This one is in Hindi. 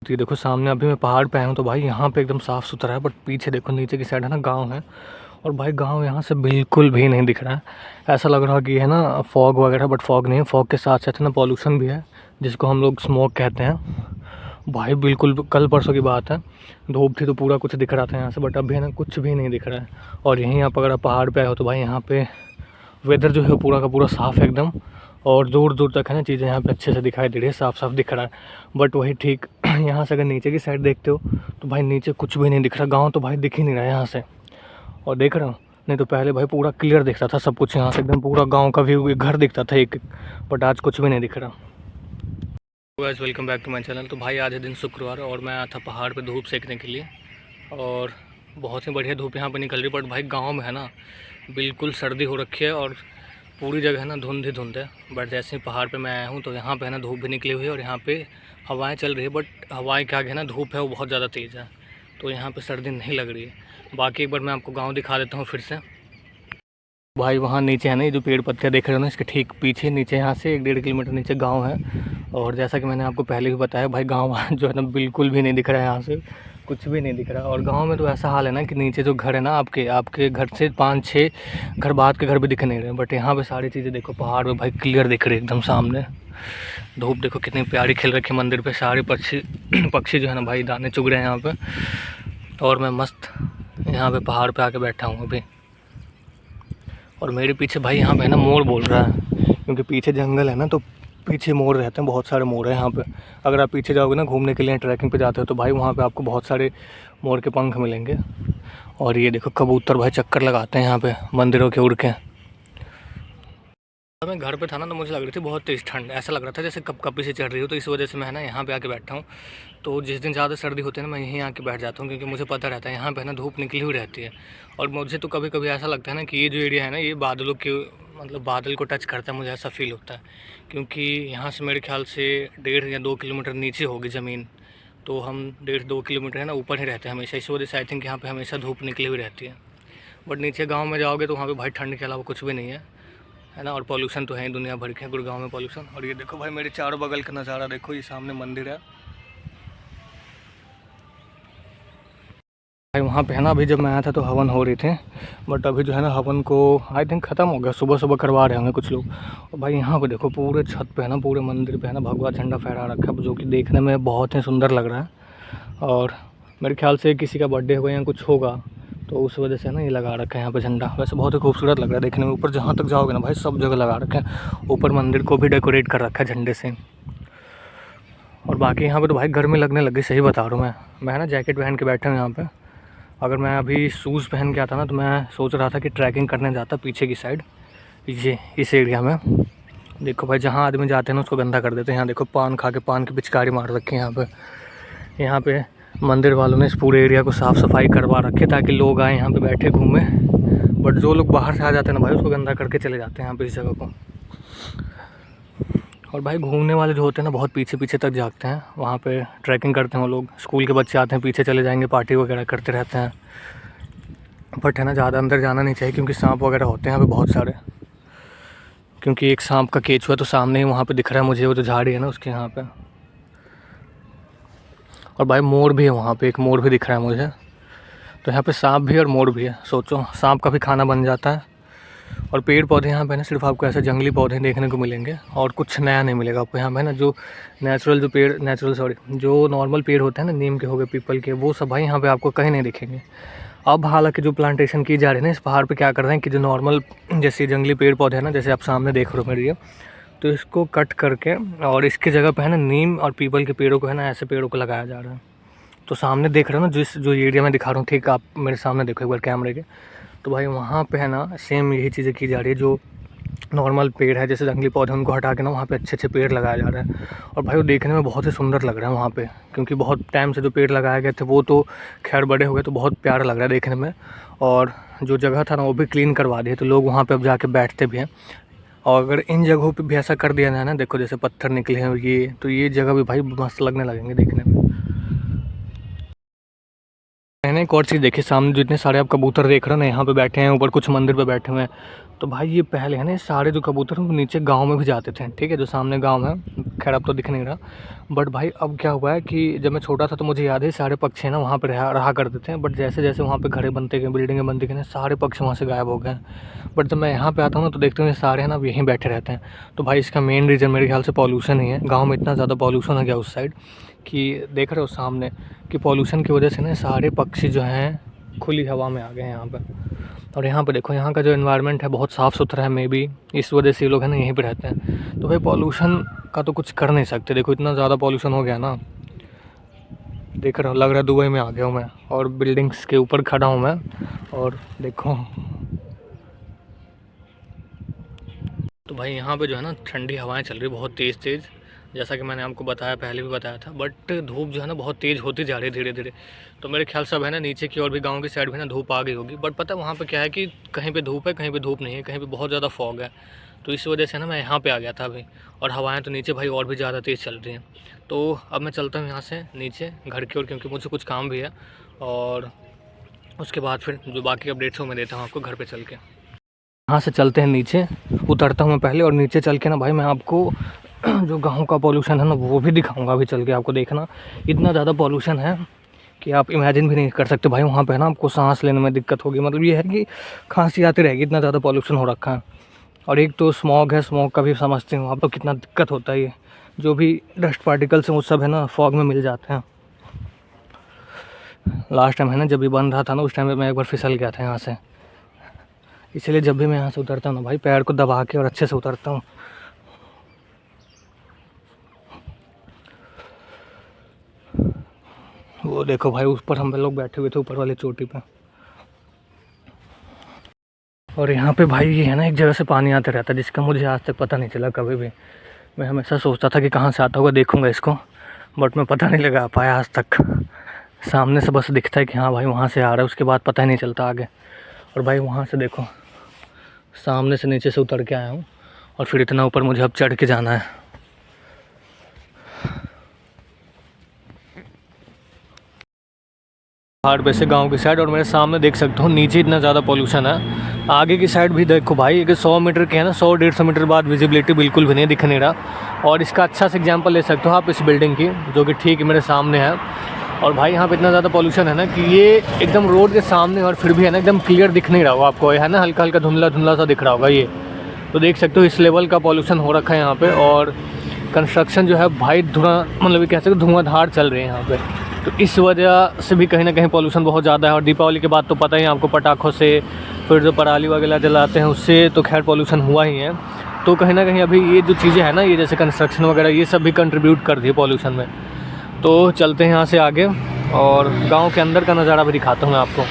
तो ये देखो सामने अभी मैं पहाड़ पे आया हूँ, तो भाई यहाँ पे एकदम साफ़ सुथरा है, बट पीछे देखो नीचे की साइड है ना गाँव है। और भाई गाँव यहाँ से बिल्कुल भी नहीं दिख रहा है। ऐसा लग रहा है कि है ना फॉग वगैरह, बट फॉग नहीं है। फॉग के साथ साथ है ना पॉल्यूशन भी है, जिसको हम लोग स्मोक कहते हैं। भाई बिल्कुल कल परसों की बात है, धूप थी तो पूरा कुछ दिख रहा था यहाँ से, बट अभी है ना कुछ भी नहीं दिख रहा है। और यहीं आप अगर आप पहाड़ पे आए हो तो भाई यहाँ पे वेदर जो है पूरा का पूरा साफ़ है एकदम। और दूर दूर तक है ना चीज़ें यहाँ पे अच्छे से दिखाई दे रही है, साफ़ साफ़ दिख रहा है। बट वही ठीक यहाँ से अगर नीचे की साइड देखते हो तो भाई नीचे कुछ भी नहीं दिख रहा। गाँव तो भाई दिख ही नहीं रहा है यहाँ से। और देख रहे हो, नहीं तो पहले भाई पूरा क्लियर दिखता था सब कुछ यहाँ से, एकदम पूरा गाँव का व्यू, घर दिखता था एक। बट आज कुछ भी नहीं दिख रहा। Guys welcome back to my channel. तो भाई आज है दिन शुक्रवार और मैं आया था पहाड़ पे धूप सेकने के लिए। और बहुत ही बढ़िया धूप यहाँ पे निकल रही है। बट भाई गांव में है ना बिल्कुल सर्दी हो रखी है और पूरी जगह है ना धुंध ही धुंध है। बट जैसे ही पहाड़ पे मैं आया हूँ तो यहाँ पे है ना धूप भी निकली हुई है और यहाँ पे हवाएँ चल रही है। बट हवाएँ के आगे है ना धूप है वो बहुत ज़्यादा तेज़ है, तो यहाँ पर सर्दी नहीं लग रही है। बाकी एक बार मैं आपको गाँव दिखा देता हूँ फिर से। भाई वहाँ नीचे है ना, ये जो पेड़ पत्ते देख रहे हो ना, इसके ठीक पीछे नीचे यहाँ से 1-1.5 किलोमीटर नीचे गांव है। और जैसा कि मैंने आपको पहले भी बताया भाई गांव जो है ना बिल्कुल भी नहीं दिख रहा है, यहाँ से कुछ भी नहीं दिख रहा। और गांव में तो ऐसा हाल है ना कि नीचे जो घर है ना आपके घर से 5-6 घर बाद के घर भी दिख नहीं रहे। बट यहाँ पे सारी चीज़ें देखो पहाड़ में भाई क्लियर दिख रही है एकदम सामने। धूप देखो कितनी प्यारी खिल रखी है मंदिर पर, सारे पक्षी पक्षी जो है ना भाई दाने चुग रहे हैं यहाँ पर। और मैं मस्त यहाँ पर पहाड़ पर आके बैठा हूँ अभी। और मेरे पीछे भाई यहाँ पे है ना मोर बोल रहा है, क्योंकि पीछे जंगल है ना तो पीछे मोर रहते हैं, बहुत सारे मोर हैं यहाँ पे। अगर आप पीछे जाओगे ना घूमने के लिए, ट्रैकिंग पे जाते हो तो भाई वहाँ पे आपको बहुत सारे मोर के पंख मिलेंगे। और ये देखो कबूतर भाई चक्कर लगाते हैं यहाँ पे मंदिरों के उड़ के। जब मैं घर पे था ना तो मुझे लग रही थी बहुत तेज़ ठंड, ऐसा लग रहा था जैसे कपकपी से चढ़ रही हो। तो इस वजह से मैं ना यहाँ पे आके बैठा हूँ। तो जिस दिन ज़्यादा सर्दी होती है ना मैं यहीं आके बैठ जाता हूँ, क्योंकि मुझे पता रहता है यहाँ पे ना धूप निकली हुई रहती है। और मुझे तो कभी कभी ऐसा लगता है ना कि ये जो एरिया है ना ये बादलों के मतलब बादल को टच करता है, मुझे ऐसा फील होता है। क्योंकि यहाँ से मेरे ख्याल से 1.5 या 2 किलोमीटर नीचे होगी ज़मीन, तो हम 1.5-2 किलोमीटर है ना ऊपर ही रहते हैं हमेशा। इस वजह से आई थिंक यहाँ पर हमेशा धूप निकली हुई रहती है। बट नीचे गाँव में जाओगे तो वहाँ पर भाई ठंड के अलावा कुछ भी नहीं है ना। और पॉल्यूशन तो है ही दुनिया भर के, गुड़गांव में पॉल्यूशन। और ये देखो भाई मेरे चारों बगल का नज़ारा देखो, ये सामने मंदिर है भाई। वहाँ पे है ना अभी जब मैं आया था तो हवन हो रही थे, बट अभी जो है ना हवन को आई थिंक ख़त्म हो गया, सुबह सुबह करवा रहे होंगे कुछ लोग। और भाई यहाँ पे देखो पूरे छत पे है ना, पूरे मंदिर पे है ना भगवा झंडा फहरा रखा है, जो कि देखने में बहुत ही सुंदर लग रहा है। और मेरे ख्याल से किसी का बर्थडे होगा या कुछ होगा तो उस वजह से ना ये लगा रखा है यहाँ पे झंडा। वैसे बहुत ही खूबसूरत लग रहा है देखने में। ऊपर जहाँ तक जाओगे ना भाई सब जगह लगा रखा है, ऊपर मंदिर को भी डेकोरेट कर रखा है झंडे से। और बाकी यहाँ पे तो भाई गर्मी लगने लगी, सही बता रहा हूँ मैं ना जैकेट पहन के बैठा हूँ यहाँ पे। अगर मैं अभी शूज़ पहन के आता ना तो मैं सोच रहा था कि ट्रैकिंग करने जाता पीछे की साइड, ये इस एरिया में। देखो भाई जहाँ आदमी जाते हैं ना उसको गंदा कर देते हैं। यहाँ देखो पान खा के पान की पिचकारी मार रखी है यहाँ पे। यहाँ पे मंदिर वालों ने इस पूरे एरिया को साफ़ सफाई करवा रखी है ताकि लोग आए यहाँ पे बैठे घूमें। बट जो लोग बाहर से आ जाते हैं ना भाई उसको गंदा करके चले जाते हैं यहाँ पे इस जगह को। और भाई घूमने वाले जो होते हैं ना बहुत पीछे पीछे तक जाते हैं, वहाँ पे ट्रैकिंग करते हैं वो लोग। स्कूल के बच्चे आते हैं पीछे चले जाएंगे, पार्टी वगैरह करते रहते हैं। बट है ना ज़्यादा अंदर जाना नहीं चाहिए, क्योंकि सांप वगैरह होते हैं यहाँ पे बहुत सारे। क्योंकि एक सांप का केचुआ तो सामने ही वहाँ पे दिख रहा है मुझे, वो जो झाड़ी है ना उसके यहाँ पे। और भाई मोर भी है वहाँ पे, एक मोर भी दिख रहा है मुझे। तो यहाँ पे सांप भी और मोर भी है, सोचो सांप का भी खाना बन जाता है। और पेड़ पौधे यहाँ पे ना सिर्फ आपको ऐसे जंगली पौधे देखने को मिलेंगे और कुछ नया नहीं मिलेगा आपको यहाँ पे ना। जो जो नॉर्मल पेड़ होते हैं ना, नीम के हो गए, पीपल के, वो सब भाई यहाँ पे आपको कहीं नहीं दिखेंगे। अब हालांकि जो प्लांटेशन की जा रही है ना इस पहाड़ पे, क्या कर रहे हैं कि जो नॉर्मल जैसे जंगली पेड़ पौधे हैं ना, जैसे आप सामने देख रहे हो मेरे ये, तो इसको कट करके और इसकी जगह पे है ना नीम और पीपल के पेड़ों को है ना, ऐसे पेड़ों को लगाया जा रहा है। तो सामने देख रहे हो ना जो एरिया मैं दिखा रहा हूँ, ठीक आप मेरे सामने देखो एक बार कैमरे के, तो भाई वहाँ पे है ना सेम यही चीज़ें की जा रही है। जो नॉर्मल पेड़ है जैसे जंगली पौधे उनको हटा के ना वहाँ पे अच्छे अच्छे पेड़ लगाया जा रहा है। और भाई वो देखने में बहुत ही सुंदर लग रहा है वहाँ पे, क्योंकि बहुत टाइम से जो पेड़ लगाए गए थे वो तो खैर बड़े हो गए, तो बहुत प्यारा लग रहा है देखने में। और जो जगह था ना वो भी क्लीन करवा दिए, तो लोग वहाँ पर अब जाके बैठते भी हैं। और अगर इन जगहों पे भी ऐसा कर दिया जाए ना, देखो जैसे पत्थर निकले हैं ये, तो ये जगह भी भाई मस्त लगने लगेंगे देखने में। मैंने एक और चीज़ देखी, सामने जो इतने सारे आप कबूतर देख रहे हो ना यहाँ पे बैठे हैं ऊपर, कुछ मंदिर पे बैठे हुए हैं। तो भाई ये पहले है ना सारे जो कबूतर हैं वो नीचे गाँव में भी जाते थे, ठीक है, जो सामने गाँव है, खैर अब तो दिख नहीं रहा। बट भाई अब क्या हुआ है कि जब मैं छोटा था तो मुझे याद है सारे पक्षी ना वहाँ पे रहा करते थे, बट जैसे जैसे वहाँ पे घरें बनते गए, बिल्डिंगें बनती गई ना, सारे पक्षी वहाँ से गायब हो गए। बट जब मैं यहाँ पे आता हूँ ना तो देखते हूँ ये सारे हैं ना अब यहीं बैठे रहते हैं। तो भाई इसका मेन रीज़न मेरे ख्याल से पॉल्यूशन ही है। गाँव में इतना ज़्यादा पॉल्यूशन हो गया उस साइड कि देख रहे हो सामने कि पॉल्यूशन की वजह से ना सारे पक्षी जो हैं खुली हवा में आ गए हैं यहाँ पर। और यहाँ पे देखो यहाँ का जो एनवायरनमेंट है बहुत साफ़ सुथरा है, मे बी इस वजह से ये लोग है ना यहीं पे रहते हैं। तो भाई पॉल्यूशन का तो कुछ कर नहीं सकते, देखो इतना ज़्यादा पॉल्यूशन हो गया ना, देख रहा हूँ लग रहा है दुबई में आ गया हूँ मैं, और बिल्डिंग्स के ऊपर खड़ा हूँ मैं और देखो। तो भाई यहाँ पे जो है ना ठंडी हवाएं चल रही बहुत तेज़ तेज़, जैसा कि मैंने आपको बताया, पहले भी बताया था। बट धूप जो है ना बहुत तेज़ होती जा रही है धीरे धीरे। तो मेरे ख्याल से अब है ना नीचे की और भी गांव की साइड भी ना धूप आ गई होगी। बट पता है वहाँ पे क्या है कि कहीं पे धूप है, कहीं पे धूप नहीं है, कहीं पे बहुत ज़्यादा फॉग है। तो इस वजह से ना मैं यहाँ पे आ गया था अभी, और हवाएं तो नीचे भाई और भी ज़्यादा तेज़ चल रही हैं। तो अब मैं चलता हूँ यहाँ से नीचे घर की ओर, क्योंकि मुझे कुछ काम भी है, और उसके बाद फिर जो बाकी अपडेट्स हो मैं देता हूँ आपको घर पर चल के। यहाँ से चलते हैं नीचे, उतरता हूँ मैं पहले, और नीचे चल के ना भाई मैं आपको जो गाँव का पॉल्यूशन है ना वो भी दिखाऊंगा अभी चल के आपको। देखना इतना ज़्यादा पॉल्यूशन है कि आप इमेजिन भी नहीं कर सकते भाई। वहाँ पे ना आपको सांस लेने में दिक्कत होगी, मतलब ये है कि खांसी आती रहेगी, इतना ज़्यादा पॉल्यूशन हो रखा है। और एक तो स्मॉग है, स्मॉग का भी समझते हो आप तो कितना दिक्कत होता है। ये जो भी डस्ट पार्टिकल्स हैं वो सब है ना फॉग में मिल जाते हैं। लास्ट टाइम है ना जब ये बन रहा था ना उस टाइम पर मैं एक बार फिसल गया था यहाँ से, इसलिए जब भी मैं यहाँ से उतरता हूँ ना भाई पैर को दबा के और अच्छे से उतरता हूँ। वो देखो भाई उस पर हम लोग बैठे हुए थे ऊपर वाली चोटी पे, और यहाँ पे भाई ये है ना एक जगह से पानी आता रहता है जिसका मुझे आज तक पता नहीं चला कभी भी। मैं हमेशा सोचता था कि कहाँ से आता होगा, देखूंगा इसको, बट मैं पता नहीं लगा पाया आज तक। सामने से बस दिखता है कि हाँ भाई वहाँ से आ रहा है, उसके बाद पता ही नहीं चलता आगे। और भाई वहाँ से देखो सामने से नीचे से उतर के आया हूँ, और फिर इतना ऊपर मुझे अब चढ़ के जाना है। पहाड़ पे से गांव की साइड, और मेरे सामने देख सकते हो नीचे इतना ज़्यादा पॉल्यूशन है। आगे की साइड भी देखो भाई कि 100 मीटर के है ना, 100-150 मीटर बाद विजिबिलिटी बिल्कुल भी नहीं दिख नहीं रहा। और इसका अच्छा सा एग्जांपल ले सकते हो आप इस बिल्डिंग की, जो कि ठीक मेरे सामने है। और भाई यहाँ पे इतना ज़्यादा पॉल्यूशन है ना कि ये एकदम रोड के सामने, और फिर भी है ना एकदम क्लियर दिख नहीं रहा होगा आपको, है ना हल्का हल्का धुंधला धुंधला सा दिख रहा होगा ये। तो देख सकते हो इस लेवल का पॉल्यूशन हो रखा है यहाँ पे। और कंस्ट्रक्शन जो है भाई मतलब कह सकते धुआंधार चल रहे हैं यहाँ पे। तो इस वजह से भी कहीं ना कहीं पॉल्यूशन बहुत ज़्यादा है। और दीपावली के बाद तो पता ही है आपको, पटाखों से, फिर जो पराली वगैरह जलाते हैं उससे तो खैर पॉल्यूशन हुआ ही है। तो कहीं ना कहीं अभी ये जो चीज़ें हैं ना, ये जैसे कंस्ट्रक्शन वगैरह, ये सब भी कंट्रीब्यूट कर दी है पॉल्यूशन में। तो चलते हैं यहाँ से आगे, और गाँव के अंदर का नज़ारा भी दिखाता हूँ मैं आपको।